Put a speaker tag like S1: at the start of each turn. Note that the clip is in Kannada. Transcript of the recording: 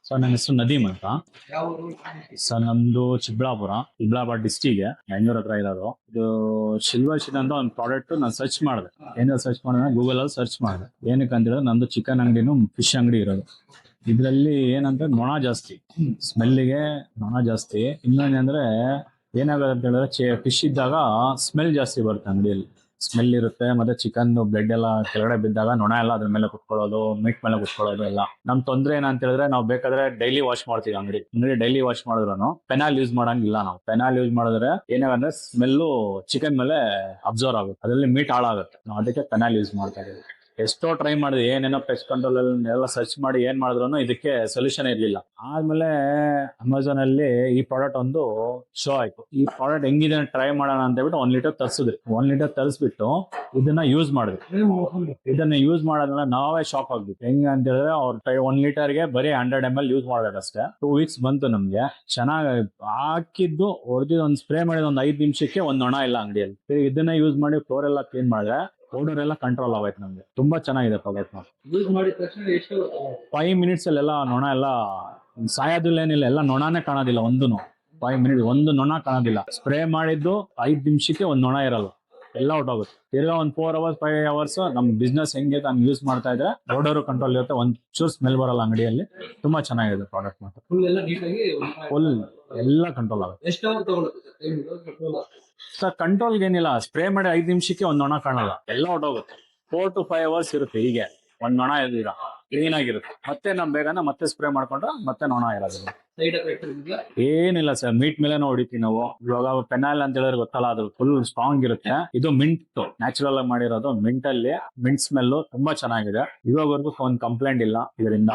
S1: ಸರ್ ನನ್ನ ಹೆಸರು ನದೀಮ್ ಅಂತ.
S2: ಯಾವ ಊರು?
S1: ಸರ್ ನಮ್ದು ಚಿಕ್ಕಬಳ್ಳಾಪುರ ಡಿಸ್ಟಿಕ್ ಬೆಂಗಳೂರು ಹತ್ರ ಇರೋದು. ಇದು ಸಿಲ್ವರ್ ಶಿನ್ ಅಂತ ಒಂದು ಪ್ರಾಡಕ್ಟ್ ನಾನು ಸರ್ಚ್ ಮಾಡಿದೆ. ಏನಾದ್ರು ಸರ್ಚ್ ಮಾಡಿದ್ರೆ ಗೂಗಲ್ ಅಲ್ಲಿ ಸರ್ಚ್ ಮಾಡಿದೆ. ಏನಕ್ಕೆ ಅಂತ ಹೇಳಿದ್ರೆ ನಂದು ಚಿಕನ್ ಅಂಗಡಿನೂ ಫಿಶ್ ಅಂಗಡಿ ಇರೋದು. ಇದ್ರಲ್ಲಿ ಏನಂತ ನೊಣ ಜಾಸ್ತಿ, ಸ್ಮೆಲ್ಗೆ ನೊಣ ಜಾಸ್ತಿ. ಇನ್ನೊಂದಂದ್ರೆ ಏನಾಗುತ್ತೆ ಅಂತ ಹೇಳಿದ್ರೆ ಫಿಶ್ ಇದ್ದಾಗ ಸ್ಮೆಲ್ ಜಾಸ್ತಿ ಬರುತ್ತೆ ಅಂಗಡಿಯಲ್ಲಿ. ಸ್ಮೆಲ್ ಇರುತ್ತೆ, ಮತ್ತೆ ಚಿಕನ್ ಬ್ಲಡ್ ಎಲ್ಲ ಕೆಳಗಡೆ ಬಿದ್ದಾಗ ನೊಣ ಎಲ್ಲ ಅದ್ರ ಮೇಲೆ ಕುತ್ಕೊಳ್ಳೋದು, ಮೀಟ್ ಮೇಲೆ ಕುತ್ಕೊಳ್ಳೋದು ಎಲ್ಲ. ನಮ್ ತೊಂದ್ರೆ ಏನಂತ ಹೇಳಿದ್ರೆ ನಾವು ಬೇಕಾದ್ರೆ ಡೈಲಿ ವಾಶ್ ಮಾಡ್ತೀವಿ ಅಂಗಡಿ ಡೈಲಿ ವಾಶ್ ಮಾಡಿದ್ರು ಪೆನಾಲ್ ಯೂಸ್ ಮಾಡಂಗಿಲ್ಲ. ನಾವು ಪೆನಾಲ್ ಯೂಸ್ ಮಾಡಿದ್ರೆ ಏನಾಗಂದ್ರೆ ಸ್ಮೆಲ್ಲು ಚಿಕನ್ ಮೇಲೆ ಅಬ್ಸರ್ವ್ ಆಗುತ್ತೆ, ಅದರಲ್ಲಿ ಮೀಟ್ ಹಾಳಾಗುತ್ತೆ. ನಾವು ಅದಕ್ಕೆ ಪೆನಾಲ್ ಯೂಸ್ ಮಾಡ್ತಾ ಇದೀವಿ. ಎಷ್ಟೋ ಟ್ರೈ ಮಾಡಿದ್ವಿ, ಏನೇನೋ ಪೆಸ್ಟ್ ಕಂಟ್ರೋಲ್ ಎಲ್ಲ ಸರ್ಚ್ ಮಾಡಿ ಏನ್ ಮಾಡಿದ್ರು ಇದಕ್ಕೆ ಸೊಲ್ಯೂಷನ್ ಇರ್ಲಿಲ್ಲ. ಆದ್ಮೇಲೆ ಅಮೆಝಾನ್ ಅಲ್ಲಿ ಈ ಪ್ರಾಡಕ್ಟ್ ಒಂದು ಶೋ ಆಯ್ತು. ಈ ಪ್ರಾಡಕ್ಟ್ ಹೆಂಗಿದೆ ಟ್ರೈ ಮಾಡೋಣ ಅಂತ ಹೇಳ್ಬಿಟ್ಟು 1 ಲೀಟರ್ ತರಿಸಿದ್ವಿ. 1 ಲೀಟರ್ ತರಿಸ್ಬಿಟ್ಟು ಇದನ್ನ ಯೂಸ್ ಮಾಡಿದ್ವಿ. ಇದನ್ನ ಯೂಸ್ ಮಾಡೋದ್ರಿಂದ ನಾವೇ ಶಾಕ್ ಆಗ್ಬಿಟ್ಟು, ಹೆಂಗ ಅಂತ ಹೇಳಿದ್ರೆ ಅವ್ರ 1 ಲೀಟರ್ಗೆ ಬರೀ 100 ml ಯೂಸ್ ಮಾಡ್ಬೇಕಷ್ಟೇ. 2 ವೀಕ್ಸ್ ಬಂತು ನಮ್ಗೆ. ಚೆನ್ನಾಗಿ ಹಾಕಿದ್ದು ಹೊಡೆದಿದ್ದು ಒಂದು ಸ್ಪ್ರೇ ಮಾಡಿದ ಒಂದು 5 ನಿಮಿಷಕ್ಕೆ ಒಂದ್ ನೊಣ ಇಲ್ಲ ಅಂಗಡಿಯಲ್ಲಿ. ಇದನ್ನ ಯೂಸ್ ಮಾಡಿ ಫ್ಲೋರ್ ಎಲ್ಲ ಕ್ಲೀನ್ ಮಾಡಿದ್ರೆ ಪೌಡರ್ ಎಲ್ಲ ಕಂಟ್ರೋಲ್ ಆಗೋಯ್ತು ನಮ್ಗೆ. ತುಂಬಾ ಚೆನ್ನಾಗಿದೆ ಪ್ರಾಡಕ್ಟ್.
S2: ಯೂಸ್ ಮಾಡಿದ ತಕ್ಷಣ ಎಷ್ಟು
S1: 5 ಮಿನಿಟ್ಸ್ ಅಲ್ಲೆಲ್ಲ ನೊಣ ಎಲ್ಲ ಸಾಯೋದಿಲ್ಲ, ಏನಿಲ್ಲ, ಎಲ್ಲ ನೊಣನೇ ಕಾಣೋದಿಲ್ಲ. 5 ಮಿನಿಟ್ ಒಂದು ನೊಣ ಕಾಣೋದಿಲ್ಲ. ಸ್ಪ್ರೇ ಮಾಡಿದ್ದು 5 ನಿಮಿಷಕ್ಕೆ ಒಂದ್ ನೊಣ ಇರಲ್ಲ, ಎಲ್ಲ ಹೊಟ್ಟೋಗುತ್ತೆ. ತಿರ್ಗಾ ಒಂದು 4 ಅವರ್ಸ್ 5 ಅವರ್ಸ್ ನಮ್ ಬಿಸ್ನೆಸ್ ಹೆಂಗೆ ನಾನು ಯೂಸ್ ಮಾಡ್ತಾ ಇದ್ರೆ ಪೌಡರ್ ಕಂಟ್ರೋಲ್ ಇರುತ್ತೆ, ಒಂದ್ ಚೂರ್ ಸ್ಮೆಲ್ ಬರಲ್ಲ ಅಂಗಡಿಯಲ್ಲಿ. ತುಂಬಾ ಚೆನ್ನಾಗಿದೆ ಪ್ರಾಡಕ್ಟ್ ಮಾತ್ರ.
S2: ಫುಲ್ ಎಲ್ಲ ನೀಟಾಗಿ
S1: ಫುಲ್ ಎಲ್ಲ ಕಂಟ್ರೋಲ್ ಆಗುತ್ತೆ.
S2: ಎಷ್ಟು ಅವರ್ ತಗೊಳುತ್ತೆ?
S1: ಸರ್ ಕಂಟ್ರೋಲ್ಗೆ ಏನಿಲ್ಲ, ಸ್ಪ್ರೇ ಮಾಡಿ 5 ನಿಮಿಷಕ್ಕೆ ಒಂದ್ ನೊಣ ಕಾಣಲ್ಲ, ಎಲ್ಲ ಹೊಟ್ಟೋಗುತ್ತೆ. 4 to 5 ಅವರ್ಸ್ ಇರುತ್ತೆ. ಹೀಗೆ ಒಂದ್ ನೊಣ ಇದ್ದೀರಾ ಕ್ಲೀನ್ ಆಗಿರುತ್ತೆ. ಮತ್ತೆ ನಮ್ ಬೇಗನ ಮತ್ತೆ ಸ್ಪ್ರೇ ಮಾಡ್ಕೊಂಡ್ರೆ ಮತ್ತೆ ನೊಣ ಇರೋದಿಲ್ಲ.
S2: ಸೈಡ್ ಎಫೆಕ್ಟ್
S1: ಏನಿಲ್ಲ ಸರ್, ಮೀಟ್ ಮೇಲೆ ಹೊಡಿತೀವಿ ನಾವು. ಇವಾಗ ಪೆನಾಲ್ ಅಂತ ಹೇಳಿದ್ರೆ ಗೊತ್ತಲ್ಲ, ಅದು ಫುಲ್ ಸ್ಟ್ರಾಂಗ್ ಇರುತ್ತೆ. ಇದು ಮಿಂಟ್ ನ್ಯಾಚುರಲ್ ಆಗಿ ಮಾಡಿರೋದು. ಮಿಂಟ್ ಅಲ್ಲಿ ಮಿಂಟ್ ಸ್ಮೆಲ್ ತುಂಬಾ ಚೆನ್ನಾಗಿದೆ. ಇವಾಗವರೆಗೂ ಒಂದು ಕಂಪ್ಲೇಂಟ್ ಇಲ್ಲ ಇದರಿಂದ.